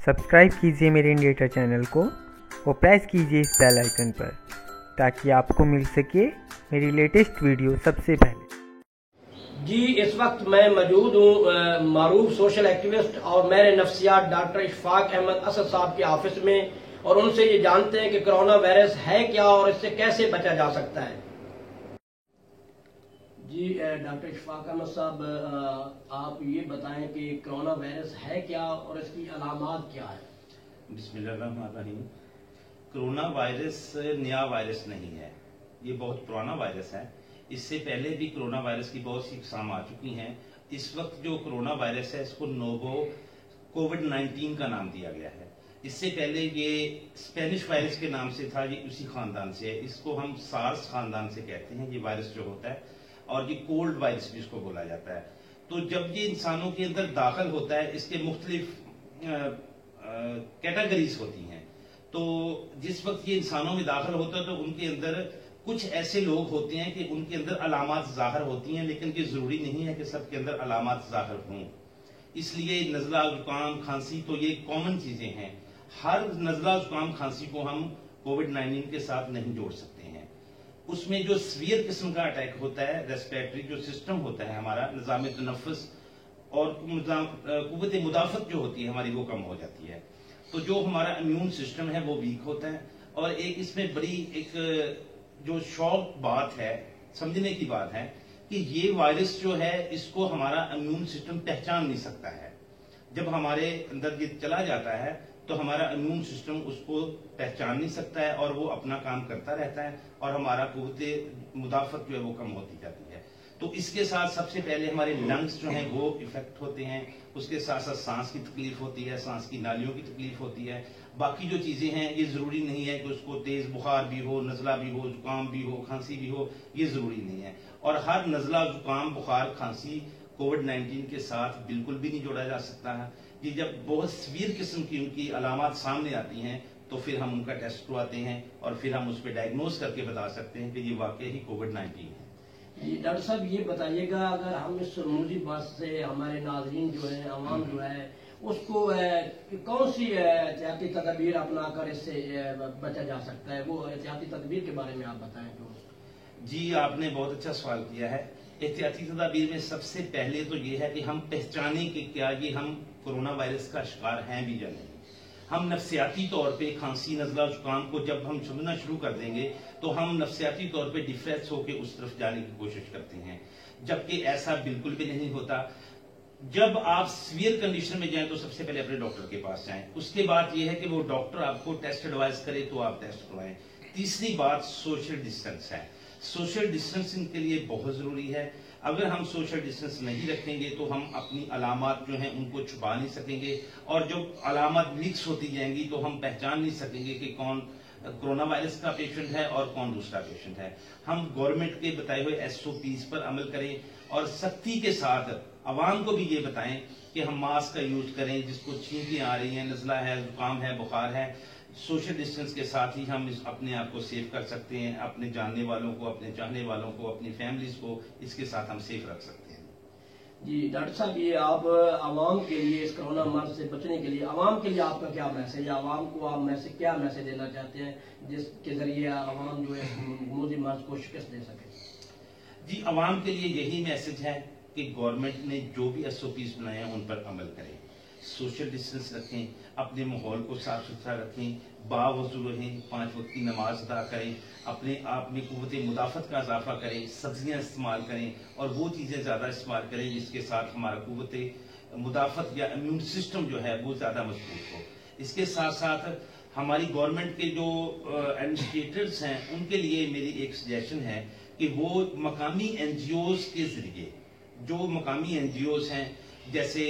Subscribe कीजिए मेरे इंडिएटर channel को और प्रेस कीजिए इस बेल आइकन पर ताकि आपको मिल सके मेरी लेटेस्ट वीडियो सबसे पहले। जी, इस वक्त मैं मौजूद हूँ मारूफ सोशल एक्टिविस्ट और मेरे नफ्सियात डॉक्टर इशफाक अहमद असद साहब के ऑफिस में, और उनसे ये जानते हैं कि कोरोना वायरस है क्या और इससे कैसे बचा जा सकता है। जी डॉक्टर इशफाक अहमद साहब, आप ये बताएं कि कोरोना वायरस है क्या और इसकी अलामात क्या है। बिस्मिल्लाहिर्रहमानिर्रहीम। कोरोना वायरस नया वायरस नहीं है, ये बहुत पुराना वायरस है। इससे पहले भी कोरोना वायरस की बहुत सी इकसाम आ चुकी हैं। इस वक्त जो कोरोना वायरस है इसको नोवो कोविड-19 का नाम दिया गया है। इससे पहले ये स्पेनिश वायरस के नाम से था, ये उसी खानदान से है। इसको हम सार्स खानदान से कहते हैं ये वायरस जो होता है, और ये कोल्ड वायरस भी इसको बोला जाता है। तो जब ये इंसानों के अंदर दाखिल होता है, इसके मुख्तलिफ कैटेगरीज होती हैं। तो जिस वक्त ये इंसानों में दाखिल होता है तो उनके अंदर कुछ ऐसे लोग होते हैं कि उनके अंदर अलामात जाहिर होती हैं, लेकिन ये जरूरी नहीं है कि सबके अंदर अलामात जाहिर हों। इसलिए नज़ला, जुकाम, खांसी तो ये कॉमन चीजें हैं। हर नज़ला, जुकाम, खांसी को हम कोविड-19 के साथ नहीं जोड़ सकते हैं। उसमें जो सीवियर किस्म का अटैक होता है, रेस्पिरेटरी जो सिस्टम होता है हमारा, निज़ाम तनफ़ुस और कुव्वत मुदाफ़त जो होती है हमारी, वो कम हो जाती है। तो जो हमारा इम्यून सिस्टम है वो वीक होता है। और एक इसमें बड़ी एक जो शॉक बात है, समझने की बात है कि ये वायरस जो है इसको हमारा इम्यून सिस्टम पहचान नहीं सकता है। जब हमारे अंदर ये चला जाता है तो हमारा इम्यून सिस्टम उसको पहचान नहीं सकता है और वो अपना काम करता रहता है और हमारा कुव्वत मुदाफ़त जो है वो कम होती जाती है। तो इसके साथ सबसे पहले हमारे लंग्स जो हैं वो इफेक्ट होते हैं। उसके साथ साथ सांस की तकलीफ होती है, सांस की नालियों की तकलीफ होती है। बाकी जो चीजें हैं ये जरूरी नहीं है कि उसको तेज बुखार भी हो, नजला भी हो, जुकाम भी हो, खांसी भी हो, ये जरूरी नहीं है। और हर नजला, जुकाम, बुखार, खांसी कोविड-19 के साथ बिल्कुल भी नहीं जोड़ा जा सकता है। ये जब बहुत सीवियर किस्म की उनकी अलामात सामने आती हैं तो फिर हम उनका टेस्ट करवाते हैं और फिर हम उस पर डायग्नोज करके बता सकते हैं कि ये वाकई ही कोविड-19 है। जी डॉक्टर साहब, ये बताइएगा, अगर हम इस मूजी बात से हमारे नाज़रीन जो है, आवाम जो है, उसको कौन सी एहतियाती तदबीर अपनाकर इससे बचा जा सकता है, वो एहतियाती तदबीर के बारे में आप बताएं तो। जी, आपने बहुत अच्छा सवाल किया है। एहतियाती तदबीर में सबसे पहले तो ये है कि हम पहचाने कि क्या ये हम कोरोना वायरस का शिकार हैं भी या नहीं। हम नफ्सियाती तौर पे खांसी, नजला, जुकाम को जब हम सुनना शुरू कर देंगे तो हम नफ्सियाती तौर पे डिप्रेस होकर उस तरफ जाने की कोशिश करते हैं, जबकि ऐसा बिल्कुल भी नहीं होता। जब आप सीवियर कंडीशन में जाएं तो सबसे पहले अपने डॉक्टर के पास जाएं। उसके बाद यह है कि वो डॉक्टर आपको टेस्ट एडवाइस करे तो आप टेस्ट करवाएं। तीसरी बात सोशल डिस्टेंस है। सोशल डिस्टेंसिंग के लिए बहुत जरूरी है। अगर हम सोशल डिस्टेंस नहीं रखेंगे तो हम अपनी अलामात जो हैं उनको छुपा नहीं सकेंगे, और जो अलामात मिक्स होती जाएंगी तो हम पहचान नहीं सकेंगे कि कौन कोरोना वायरस का पेशेंट है और कौन दूसरा पेशेंट है। हम गवर्नमेंट के बताए हुए SOPs पर अमल करें और सख्ती के साथ आवाम को भी ये बताएं कि हम मास्क का यूज करें। जिसको छींकें आ रही हैं, नजला है, जुकाम है, बुखार है, सोशल डिस्टेंस के साथ ही हम अपने आप को सेफ कर सकते हैं। अपने जानने वालों को, अपने चाहने वालों को, अपनी फैमिलीज को इसके साथ हम सेफ रख सकते हैं। जी डॉक्टर साहब, ये आप आवाम के लिए, इस कोरोना मर्ज से बचने के लिए आवाम के लिए आपका क्या मैसेज है? आवाम को आप क्या मैसेज देना चाहते हैं जिसके जरिए आवाम जो है मोदी मर्ज को शिकस्त दे सके? जी, आवाम के लिए यही मैसेज है कि गवर्नमेंट ने जो भी SOPs बनाए हैं उन पर अमल करें, सोशल डिस्टेंस रखें, अपने माहौल को साफ सुथरा रखें, बावजू रहें, 5 वक्त की नमाज अदा करें, अपने आप में कुव्वत मुदाफ़त का इजाफा करें, सब्जियां इस्तेमाल करें और वो चीजें ज्यादा इस्तेमाल करें जिसके साथ हमारा कुव्वत मुदाफ़त या इम्यून सिस्टम जो है वो ज्यादा मजबूत हो। इसके साथ साथ हमारी गवर्नमेंट के जो एडमिनिस्ट्रेटर्स हैं उनके लिए मेरी एक सजेशन है कि वो मकामी NGOs के जरिए, जो मकामी NGOs हैं, जैसे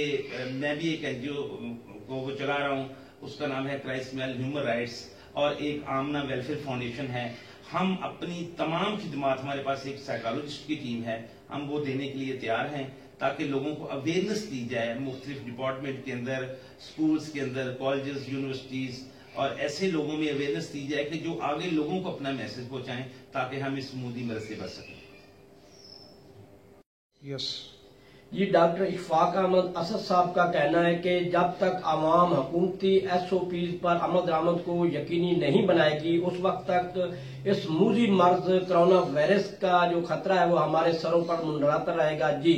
मैं भी एक NGO को वो चला रहा हूँ, उसका नाम है क्राइस्टमेल ह्यूमन राइट्स, और एक आमना वेलफेयर फाउंडेशन है। हम अपनी तमाम खिदमात, हमारे पास एक साइकोलॉजिस्ट की टीम है, हम वो देने के लिए तैयार हैं ताकि लोगों को अवेयरनेस दी जाए मुख्तलिफ डिपार्टमेंट के अंदर, स्कूल्स के अंदर, कॉलेजेस, यूनिवर्सिटीज, और ऐसे लोगों में अवेयरनेस दी जाए कि जो आगे लोगों को अपना मैसेज पहुंचाएं ताकि हम इस मोदी मर्ज से बच सकें। यस جی ڈاکٹر اشفاق احمد اسد صاحب کا کہنا ہے کہ جب تک عوام حکومتی SOPs پر عمل درآمد کو یقینی نہیں بنائے گی اس وقت تک اس موذی مرض کرونا وائرس کا جو خطرہ ہے وہ ہمارے سروں پر منڈراتا رہے گا. جی